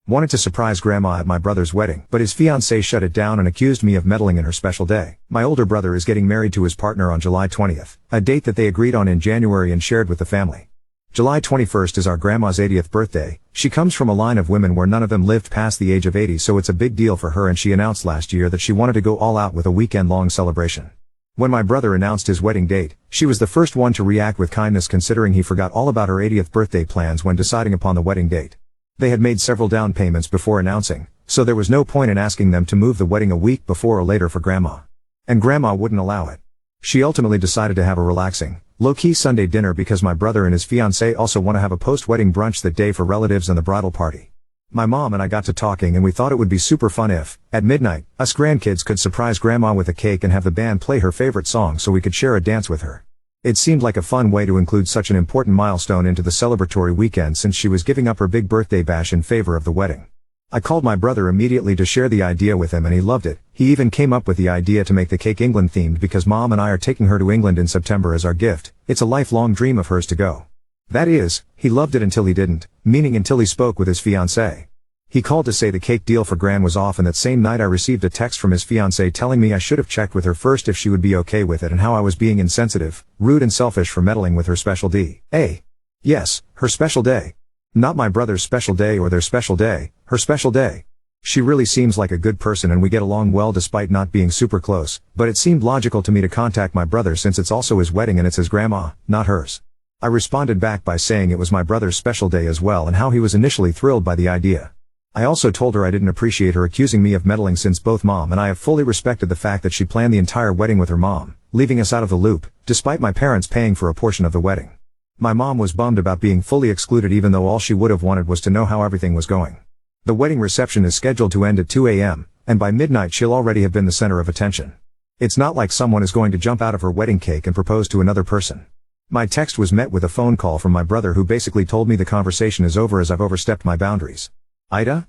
Wanted to surprise grandma at my brother's wedding, but his fiance shut it down and accused me of meddling in her special day. My older brother is getting married to his partner on July 20th, a date that they agreed on in January and shared with the family. July 21st is our grandma's 80th birthday. She comes from a line of women where none of them lived past the age of 80, so it's a big deal for her, and she announced last year that she wanted to go all out with a weekend-long celebration. When my brother announced his wedding date, she was the first one to react with kindness, considering he forgot all about her 80th birthday plans when deciding upon the wedding date. They had made several down payments before announcing, so there was no point in asking them to move the wedding a week before or later for grandma. And grandma wouldn't allow it. She ultimately decided to have a relaxing, low-key Sunday dinner because my brother and his fiancée also want to have a post-wedding brunch that day for relatives and the bridal party. My mom and I got to talking and we thought it would be super fun if, at midnight, us grandkids could surprise grandma with a cake and have the band play her favorite song so we could share a dance with her. It seemed like a fun way to include such an important milestone into the celebratory weekend since she was giving up her big birthday bash in favor of the wedding. I called my brother immediately to share the idea with him and he loved it. He even came up with the idea to make the cake England themed because mom and I are taking her to England in September as our gift. It's a lifelong dream of hers to go. That is, he loved it until he didn't, meaning until he spoke with his fiancée. He called to say the cake deal for Gran was off, and that same night I received a text from his fiancée telling me I should have checked with her first if she would be okay with it and how I was being insensitive, rude and selfish for meddling with her special day. Yes, her special day. Not my brother's special day or their special day, her special day. She really seems like a good person and we get along well despite not being super close, but it seemed logical to me to contact my brother since it's also his wedding and it's his grandma, not hers. I responded back by saying it was my brother's special day as well and how he was initially thrilled by the idea. I also told her I didn't appreciate her accusing me of meddling since both mom and I have fully respected the fact that she planned the entire wedding with her mom, leaving us out of the loop, despite my parents paying for a portion of the wedding. My mom was bummed about being fully excluded even though all she would have wanted was to know how everything was going. The wedding reception is scheduled to end at 2 a.m., and by midnight she'll already have been the center of attention. It's not like someone is going to jump out of her wedding cake and propose to another person. My text was met with a phone call from my brother who basically told me the conversation is over as I've overstepped my boundaries. Ida?